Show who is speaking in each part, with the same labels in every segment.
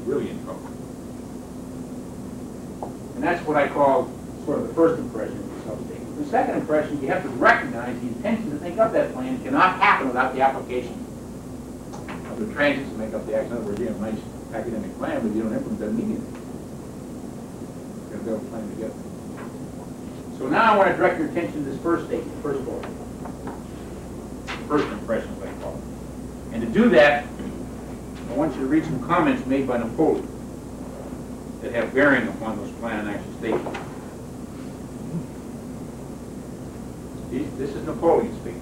Speaker 1: really in trouble. And that's what I call sort of the first impression of the substatement. The second impression, you have to recognize the intention to think up that plan cannot happen without the application of the transients to make up the action. In other words, you have a nice academic plan, but you don't implement that immediately. You're going to build a plan together. So now I want to direct your attention to this first statement, first goal. First impression, as I call it. And to do that, I want you to read some comments made by Napoleon that have bearing upon those plan and action statements. This is Napoleon speaking.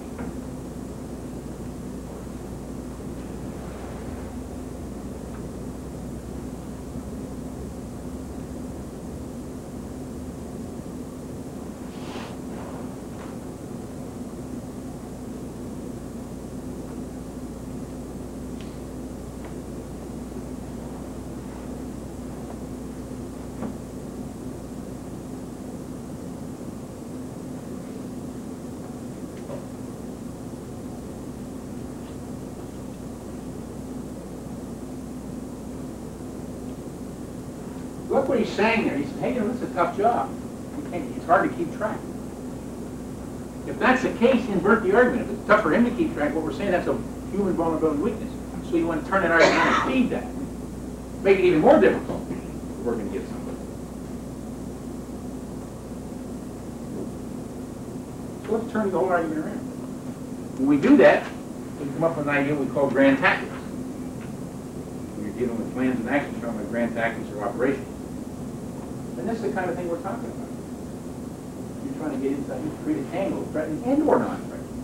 Speaker 1: Look what he's saying there. He said, hey, you know, this is a tough job. It's hard to keep track. If that's the case, invert the argument. If it's tough for him to keep track, what we're saying, that's a human vulnerability and weakness. So you want to turn that argument and feed that. Make it even more difficult if we're going to get somebody. So let's turn the whole argument around. When we do that, we come up with an idea we call grand tactics. When you're dealing with plans and actions from a grand tactics or operations. And this is the kind of thing we're talking about. You're trying to get inside, you create a tangle, threatening and or non-threatening.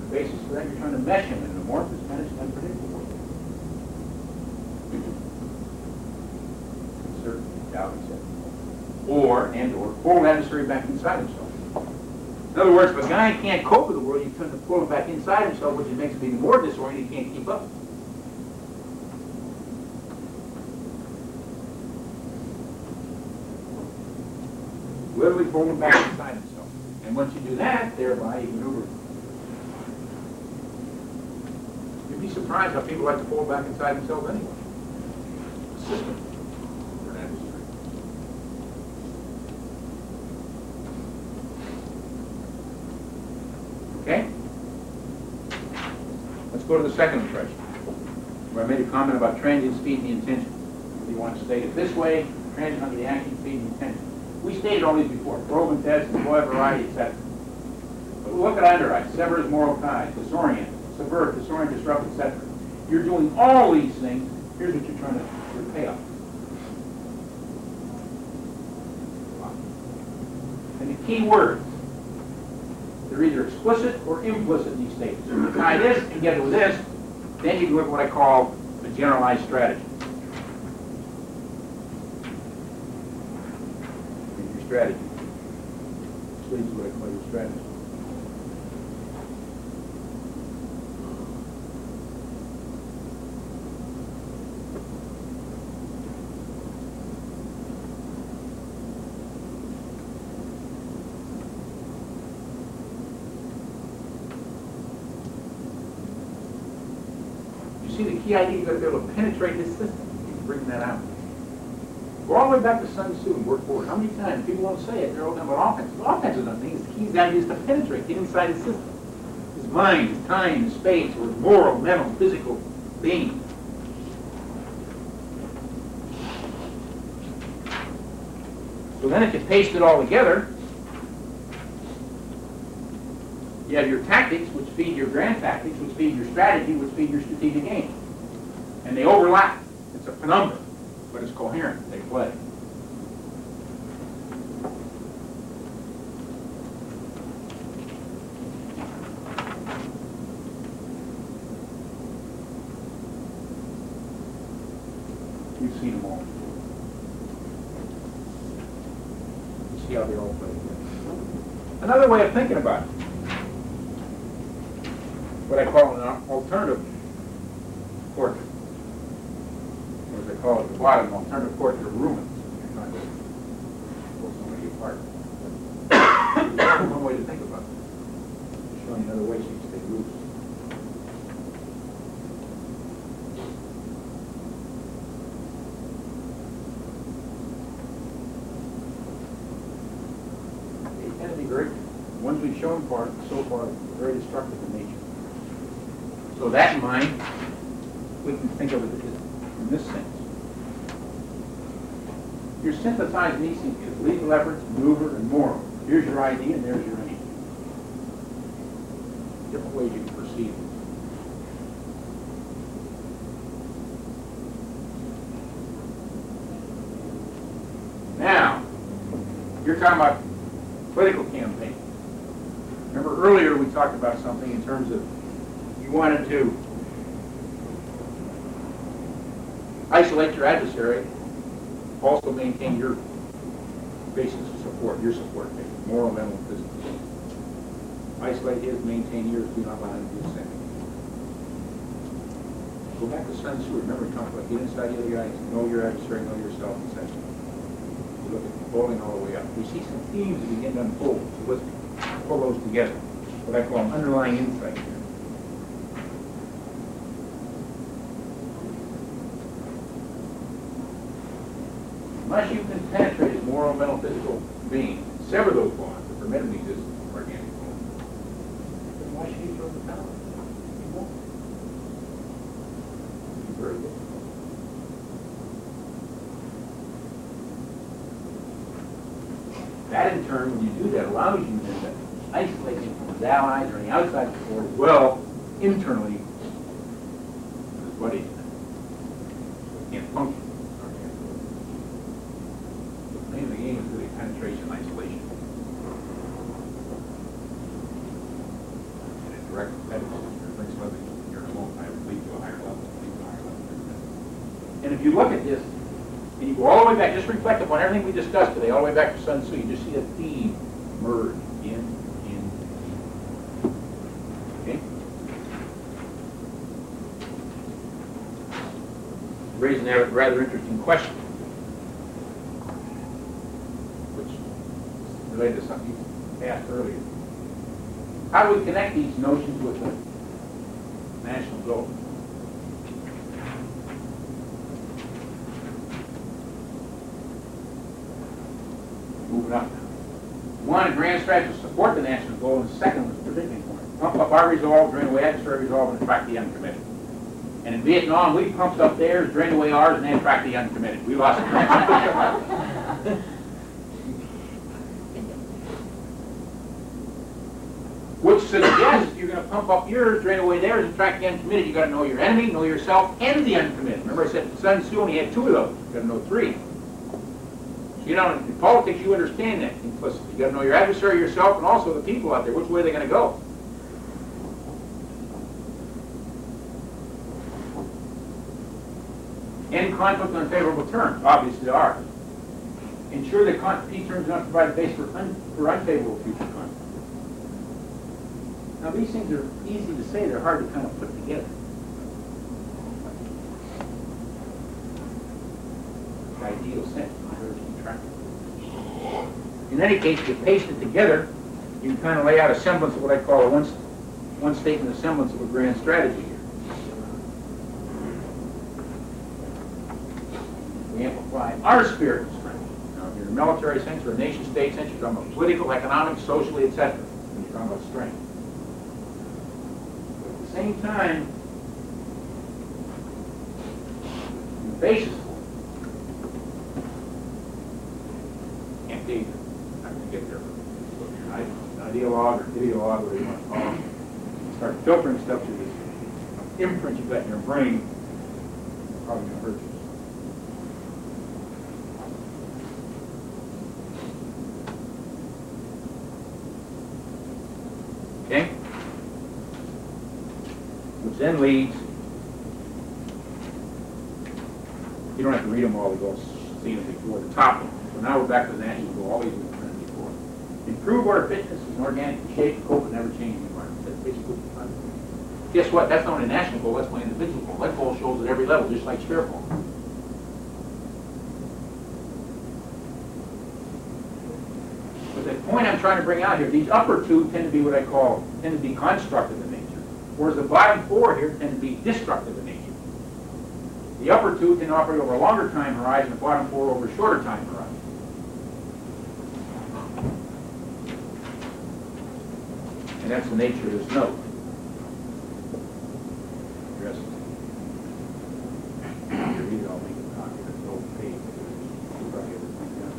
Speaker 1: The basis for that, you're trying to mesh them in an amorphous, managed, unpredictable way. Uncertainty, doubt, etc. Or pull an adversary back inside himself. In other words, if a guy can't cope with the world, you tend to pull him back inside himself, which makes him even more disoriented, he can't keep up. Literally pull him back inside himself. And once you do that, thereby you maneuver. You'd be surprised how people like to pull back inside themselves anyway. A system for an adversary. Okay? Let's go to the second impression, where I made a comment about transient speed and the intention. You want to state it this way, transient under the action, speed, and intention. We stated all these before, probe and test, deploy variety, etc. But look at underwrite, severs moral ties, disorient, subvert, disorient, disrupt, etc. You're doing all these things, here's what you're trying to pay off. And the key words, they're either explicit or implicit in these statements. If you tie this and get it with this, then you can look at what I call a generalized strategy. Strategy. This leads to what I call your strategy. You see, the key idea, you've got to be able to penetrate this system. You can bring that out. Go all the way back to Sun Tzu and work forward. How many times? People won't say it. They're all talking about offense. Well, offense is nothing. The key idea is to penetrate, get inside his system. His mind, his time, his space, or his moral, mental, physical being. So then if you paste it all together, you have your tactics, which feed your grand tactics, which feed your strategy, which feed your strategic aim. And they overlap. It's a penumbra. But it's coherent. They play. You've seen them all. You see how they all play together. Another way of thinking about it, what I call an alternative portrait. Or as they call it at the bottom, an alternative portrait of Rubens. You're trying to pull somebody apart. One way to think about it. Showing another way so you can stay loose. very, the ones we've shown so far, are very destructive in nature. So that in mind, we can think of it in this sense. Your synthesized Nietzsche is legal efforts, maneuver, and moral. Here's your idea, and there's your aim. Different ways you can perceive it. Now, you're talking about political campaign. Remember earlier we talked about something in terms of you wanted to isolate your adversary, also maintain your basis of support, your support base, moral, mental, and physical. Isolate his, maintain yours, do not allow him to do the same. Go back to Sun Tzu. Remember we talked about get inside the other guy, know your adversary, know yourself, etc. You look at bowling all the way up. We see some themes that begin to unfold. So let's pull those together. What I call an underlying insight here. Unless you can penetrate his moral, mental, physical being, sever those bonds that permit him to exist in organic form, then why should he throw the towel? He won't. It's very difficult. That in turn, when you do that, allows you then to isolate him from his allies or any outside support as well, internally, with his buddies. He can't function. The name of the game is really penetration and isolation. And a direct competitive brings something you're alone, I lead to a higher level, And if you look at this, and you go all the way back, just reflect upon everything we discussed today, all the way back to Sun Tzu, you just see a theme merge in. Okay? Raising a rather interesting question, which is related to something you asked earlier. How do we connect these notions with the national goal? Moving up now. One, a grand strategy to support the national goal, and the second was particularly important. Pump up our resolve, drain away adversary resolve, and attract the uncommitted. And in Vietnam, we pumped up theirs, drained away ours, and then attract the uncommitted. We lost it. Which suggests you're going to pump up yours, drain away theirs, and attract the uncommitted. You've got to know your enemy, know yourself, and the uncommitted. Remember I said Sun Tzu only had two of those. You've got to know three. You know, in politics, you understand that implicitly. You've got to know your adversary, yourself, and also the people out there. Which way are they going to go? End conflict on favorable terms. Obviously, there are. Ensure that peace terms do not provide a base for unfavorable future conflict. Now, these things are easy to say. They're hard to kind of put together. The ideal sense. In any case, if you paste it together, you can kind of lay out a semblance of what I call a one statement, a semblance of a grand strategy here. We amplify our spirit of strength. Now, if you're in a military sense or a nation-state sense, you're talking about political, economic, socially, etc. When you're talking about strength. But at the same time, the basis can't be not going to get there. So if you're an ideologue or ideologue, whatever you want to call it, start filtering stuff to this imprint you've got in your brain, it's probably going to hurt you. Okay? Which then leads, you don't have to read them all, we've all seen them before, the top one. So now we're back to the national goal, always been printed before. Improve order fitness is an organic shape to cope with never-changing environment. That's basically what I'm doing. Guess what? That's not only a national goal, that's my individual goal. That goal shows at every level, just like spherical. But the point I'm trying to bring out here, these upper two tend to be what I call, tend to be constructive in nature, whereas the bottom four here tend to be destructive in nature. The upper two can operate over a longer time horizon, the bottom four over a shorter time horizon. And that's the nature of this note. Address it. Read it, I'll make a copy of the whole page. You probably have everything down.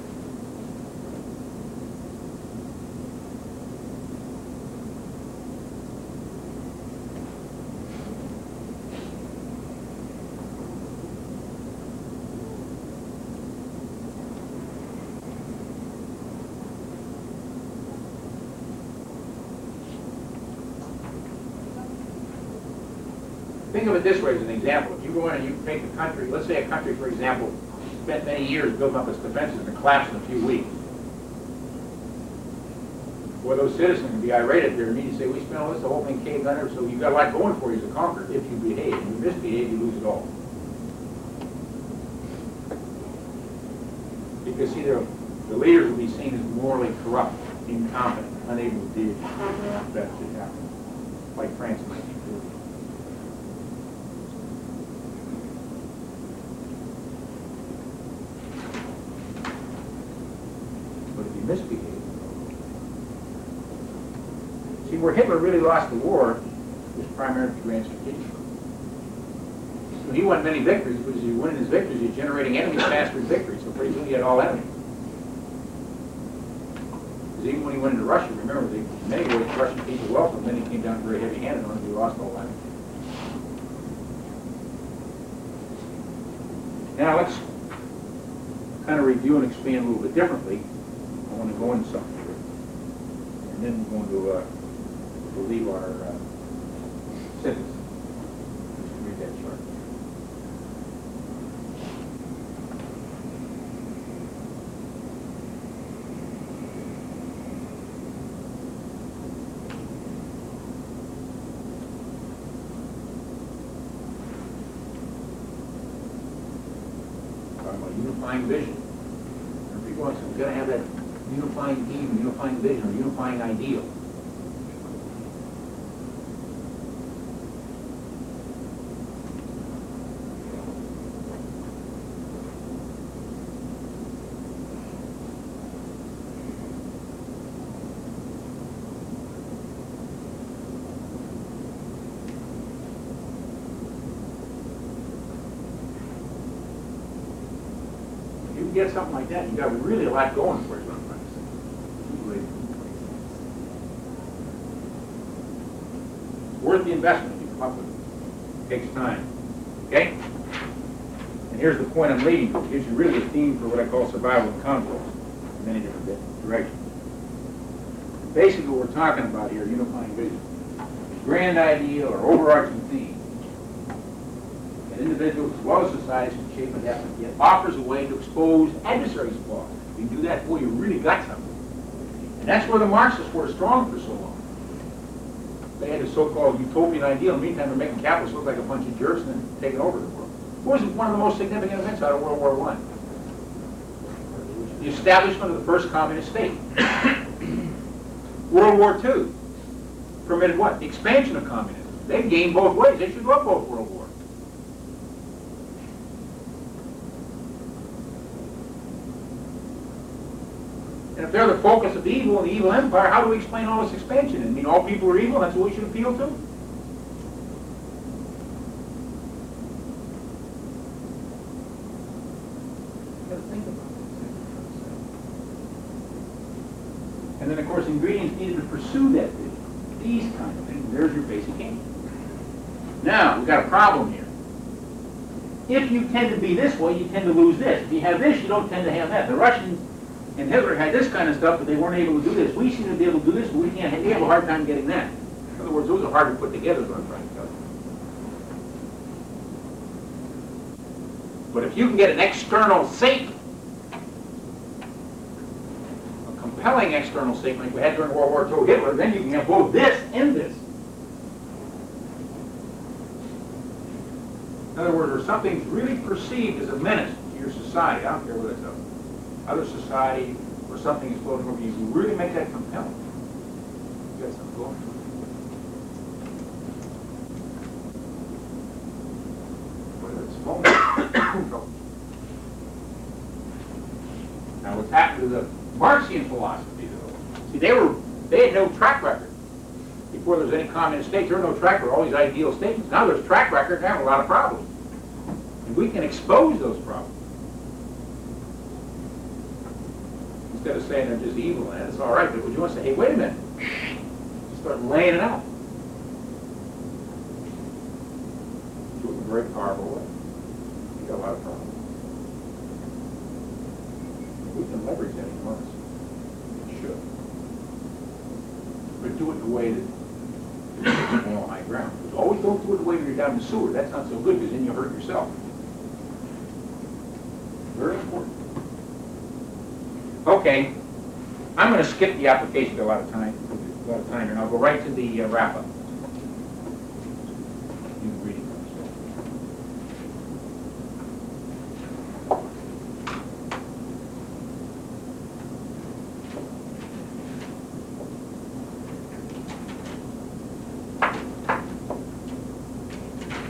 Speaker 1: Think of it this way as an example. If you go in and you take a country, let's say a country, for example, spent many years building up its defenses and collapsed in a few weeks. Well, those citizens would be irate at their immediately say, we spent all this, the whole thing caved under, so you've got a lot going for you as a conqueror if you behave. If you misbehave, you lose it all. Because see, the leaders will be seen as morally corrupt, incompetent, unable to deal with that should happen, like France in 1940. Misbehave. See, where Hitler really lost the war was primarily through grand strategic. So he won many victories, but as he winning his victories, he's generating enemies faster than victories. So pretty soon he had all enemies. Because even when he went into Russia, remember, in many ways, the Russian people welcomed him, then he came down very heavy-handed on him, he lost all enemies. Now let's kind of review and expand a little bit differently. I want to go into something here, and then we're going to leave our sentence. Just read that chart. Talking about unifying vision. People are going to have that unifying theme, unifying vision, or unifying ideal. If you get something like that, you got really a lot going for you. Worth the investment if you come up with it. It takes time. Okay? And here's the point I'm leading to. It gives you really a theme for what I call survival and conquest in many different directions. Basically what we're talking about here, unifying vision. Grand ideal or overarching theme that individuals as well as societies can shape and adapt, yet offers a way to expose adversaries' flaws. If you do that, boy, you really got something. And that's where the Marxists were strong for so long. They had a so-called utopian ideal. In the meantime, they're making capitalists look like a bunch of jerks and then taking over the world. What was one of the most significant events out of World War I? The establishment of the first communist state. World War II permitted what? The expansion of communism. They gained both ways. They should love both world wars. And if they're the focus of evil and the evil empire, how do we explain all this expansion? I mean, all people are evil, that's what we should appeal to? You've got to think about this. And then, of course, ingredients needed to pursue that vision. These kind of things. There's your basic aim. Now, we've got a problem here. If you tend to be this way, you tend to lose this. If you have this, you don't tend to have that. The Russians and Hitler had this kind of stuff, but they weren't able to do this. We seem to be able to do this, but we can't. We have a hard time getting that. In other words, those are hard to put together, is what I'm trying to tell you. But if you can get an external Satan, a compelling external Satan like we had during World War II, Hitler, then you can have both this and this. In other words, if something's really perceived as a menace to your society, I don't care whether it's other society or something is floating over you, you really make that compelling. You got something going. Whether it's phone. Now, what's happened to the Marxian philosophy, though? See, they had no track record. Before there was any communist states, there were no track record, all these ideal statements. Now there's track record, and have a lot of problems. And we can expose those problems. Instead of saying they're just evil and it's all right, but would you want to say, hey, wait a minute, just start laying it out. Do it in a very powerful way. You got a lot of problems. We can leverage that enormously. We should. But do it in a way that is more high ground. Always don't do it the way you're down the sewer. That's not so good because then you hurt yourself. Very important. Okay, I'm going to skip the application, got a lot of time here, and I'll go right to the wrap-up. You can read it yourself.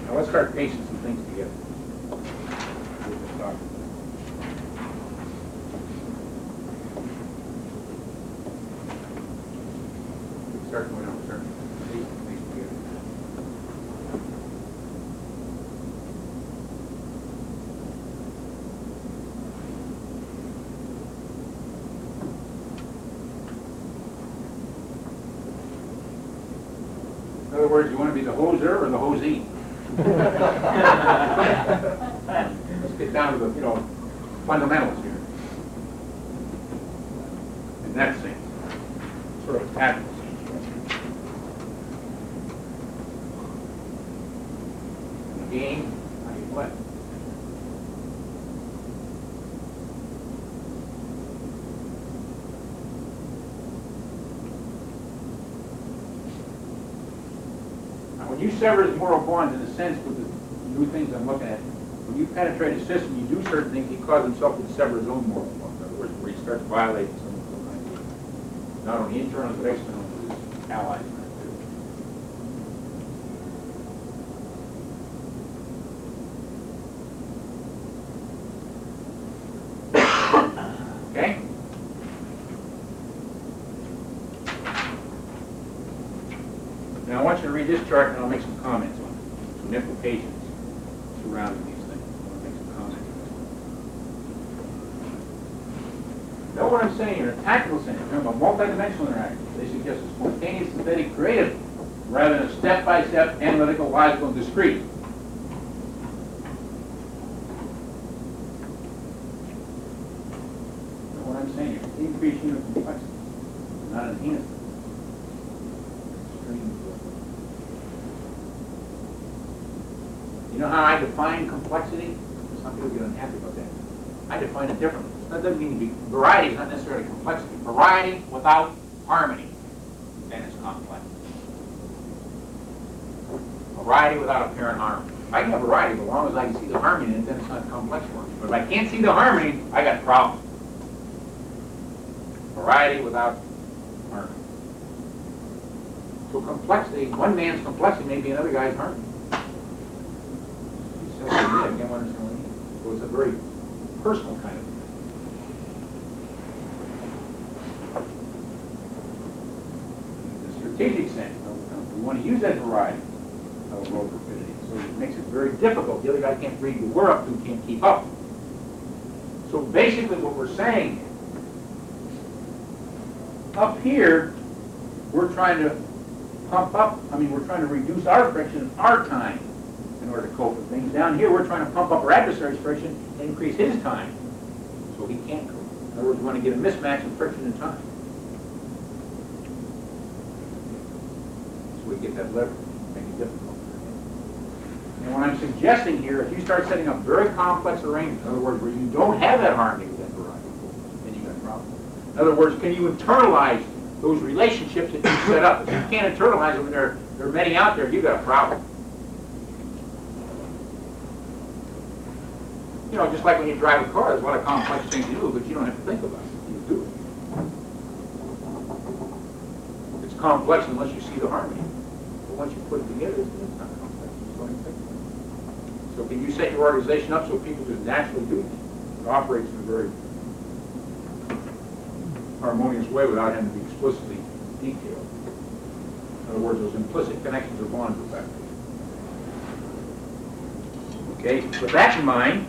Speaker 1: Now let's start piecing some things together. Start going on, start piecing things together. In other words, you want to be the hoser or the hosee? Let's get down to the, fundamentals here. In that sense, sort of tactical sense. In the game, how do you play? When you sever his moral bonds, in a sense, with the new things I'm looking at, when you penetrate a system, you do certain things, he causes himself to sever his own moral bonds. In other words, where he starts violating some of those ideas. Not only internal, but external to his allies. Okay? Now I want you to read this chart and I'll make some comments on it. Some implications surrounding these things. I want to make some comments on it. Know what I'm saying here? In a tactical sense, remember, multidimensional interactions. They suggest a spontaneous, synthetic, creative, rather than a step-by-step, analytical, logical, and discrete. Know what I'm saying here? Increase unit complexity, not enhance it. You know how I define complexity? Some people get unhappy about that. I define it differently. That doesn't mean to be, variety is not necessarily complexity. Variety without harmony, then it's complex. Variety without apparent harmony. I can have variety, but as long as I can see the harmony in it, then it's not complex for me. But if I can't see the harmony, I got a problem. Variety without harmony. So complexity, one man's complexity may be another guy's harmony. So it's a very personal kind of thing. In the strategic sense, we want to use that variety of low rapidity. So it makes it very difficult. The other guy can't read what we're up to, can't keep up. So basically what we're saying is, up here, we're trying to we're trying to reduce our friction in our time in order to cope with things. Down here, we're trying to pump up our adversary's friction and increase his time so he can't cope. In other words, we want to get a mismatch in friction and time. So we get that leverage, make it difficult. And what I'm suggesting here, if you start setting up very complex arrangements, in other words, where you don't have that harmony with that variety, then you've got a problem. In other words, can you internalize those relationships that you set up? If you can't internalize them and there are many out there, you've got a problem. You know, just like when you drive a car, there's a lot of complex things you do, but you don't have to think about it. You do it. It's complex unless you see the harmony. But once you put it together, it's not complex. You don't even think about it. So can you set your organization up so people just naturally do it? It operates in a very harmonious way without having to be explicitly detailed. In In other words, those implicit connections or bonds are effective. Okay, with that in mind,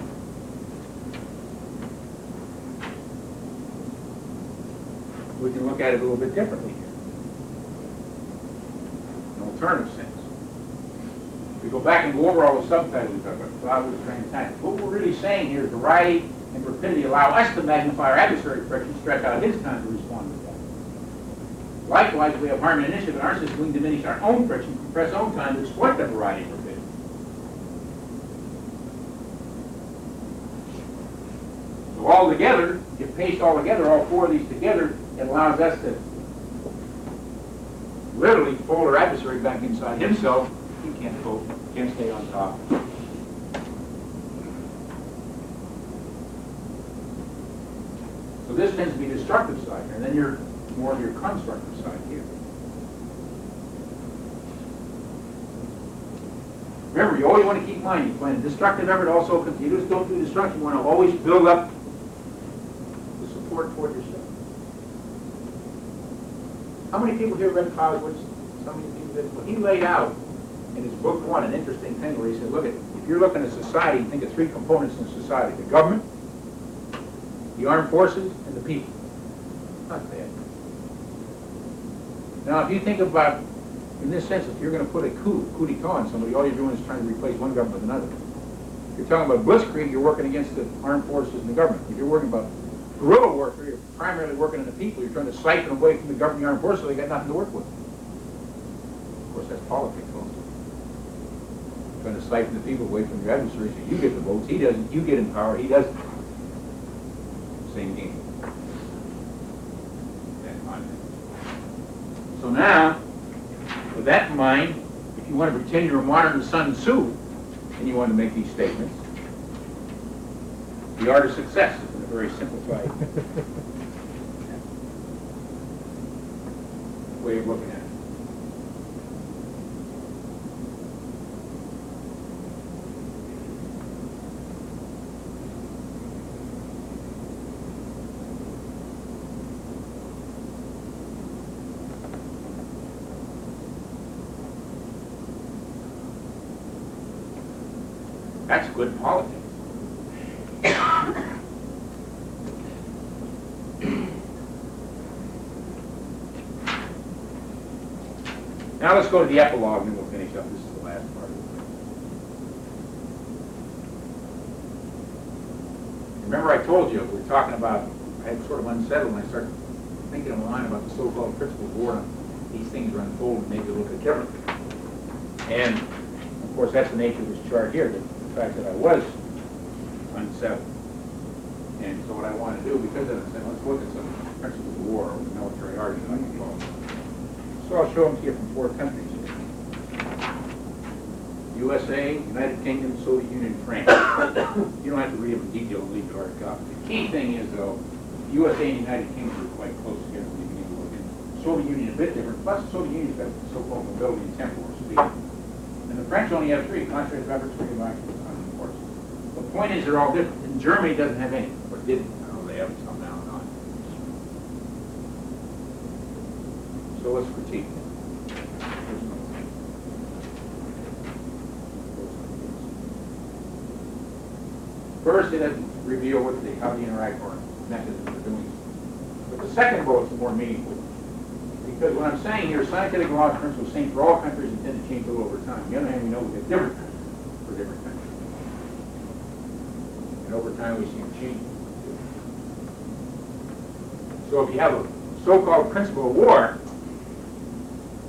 Speaker 1: we can look at it a little bit differently here. An alternative sense. We go back and go over all the subtitles we talked about, cloud, transactions. What we're really saying here is variety and rapidity allow us to magnify our adversary friction, stretch out his time to respond to that. Likewise, we have harm and initiative in our system, we can diminish our own friction, compress our own time to exploit that variety and rapidity. So all together, if paced all together, all four of these together, it allows us to literally fold our adversary back inside himself. He can't fold, can't stay on top. So this tends to be the destructive side here, and then you're more of your constructive side here. Remember, you always want to keep in mind, you plan a destructive effort also, because you just don't do destruction, you want to always build up the support toward yourself. How many people here read Clausewitz? Some of you people did. Well, he laid out in his book one an interesting thing where he said, look, if you're looking at society, think of three components in society: the government, the armed forces, and the people. Not bad. Now, if you think about, in this sense, if you're going to put a coup d'etat on somebody, all you're doing is trying to replace one government with another. If you're talking about blitzkrieg, you're working against the armed forces and the government. If you're working about guerrilla warfare, you're primarily working on the people. You're trying to siphon away from the government and the armed forces, so they got nothing to work with. Of course, that's politics also. Trying to siphon the people away from your adversary, so you get the votes, he doesn't, you get in power, he doesn't. Same game. So now, with that in mind, if you want to pretend you're a modern Sun Tzu, and you want to make these statements, the art of success is in a very simplified way of looking at it. That's good politics. Now let's go to the epilogue and then we'll finish up. This is the last part of it. Remember I told you, we were talking about, I had sort of unsettled and I started thinking in my mind about the so-called principle of war. These things are unfolding maybe a little bit differently. And of course that's the nature of this chart here. The fact that I was unsettled. And so what I want to do, because of that, let's look at some principles of war or military art, as I can call it. So I'll show them to you from four countries. USA, United Kingdom, Soviet Union, France. You don't have to read them in detail and leave the hard copy. The key thing is, though, USA and United Kingdom are quite close together when you begin to look at it. Soviet Union a bit different, plus the Soviet Union's got so-called mobility and temporal speed. And the French only have three: concentrated efforts, freedom of action, and force. The point is they're all different. And Germany doesn't have any, or didn't. I don't know, they have some now or not. So let's critique it. First, it doesn't reveal how they interact or mechanisms for doing it. But the second bullet is more meaningful. Because what I'm saying here, scientific laws and principles same for all countries and tend to change a little over time. On the other hand, we know we have different countries for different countries. And over time we see them change. So if you have a so-called principle of war,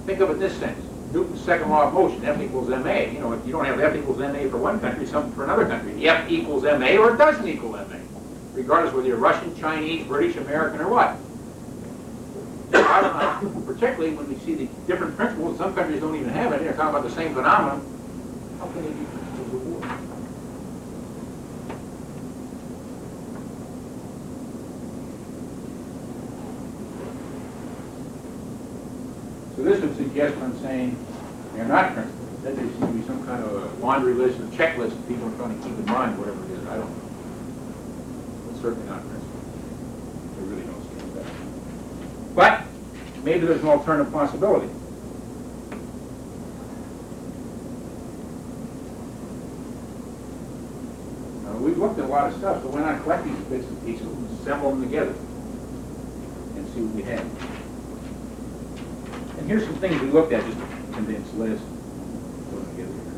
Speaker 1: think of it in this sense. Newton's second law of motion, F equals ma. You know, if you don't have F equals ma for one country, something for another country. The F equals ma or it doesn't equal ma. Regardless whether you're Russian, Chinese, British, American, or what. Particularly when we see the different principles, some countries don't even have it, they're talking about the same phenomenon. How can they be principles of war? So this would suggest what I'm saying, they're not principles. Instead there seems to be some kind of a laundry list or checklist that people are trying to keep in mind, whatever it is, I don't know. It's certainly not principles. They really don't stand that. But maybe there's an alternative possibility. we've looked at a lot of stuff, so why not collect these bits and pieces and assemble them together and see what we have. And here's some things we looked at, just a condensed list. Put them together here.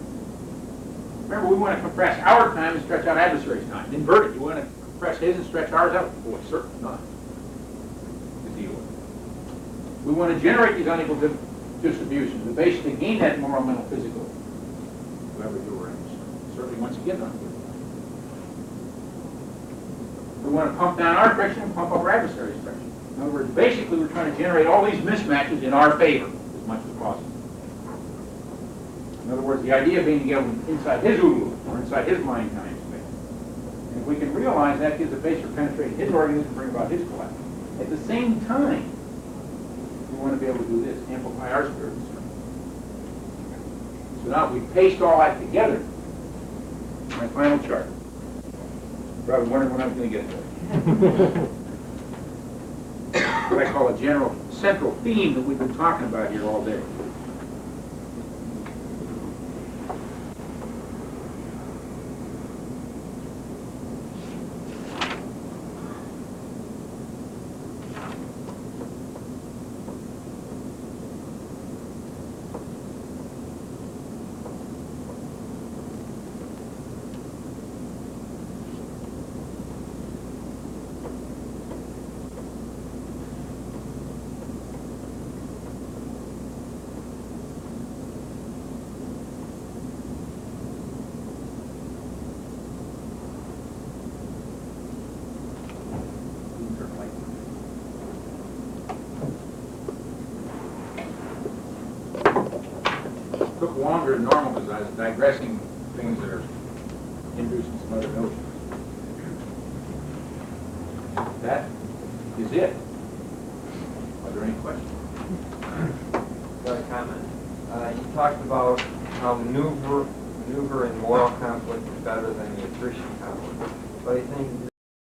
Speaker 1: Remember, we want to compress our time and stretch out adversary's time. Invert it. You want to compress his and stretch ours out? Boy, certainly not. The deal with it. We want to generate these unequal distributions. The base to gain that moral, mental, physical, whoever you're in. Certainly, once again, not good. We want to pump down our friction and pump up our adversary's friction. In other words, basically, we're trying to generate all these mismatches in our favor as much as possible. In other words, the idea being to get inside his OODA loop, or inside his mind time space. And if we can realize that gives a base for penetrating his organism and bring about his collapse. At the same time, we want to be able to do this, amplify our spirit and strength. So now we paste all that together. My final chart. Probably wondering when I'm going to get to it. What I call a general central theme that we've been talking about here all day. Took longer than normal because I was digressing things that are introducing some other notions. That is it. Are there any questions?
Speaker 2: Got a comment. You talked about how maneuver in moral conflict is better than the attrition conflict. But I think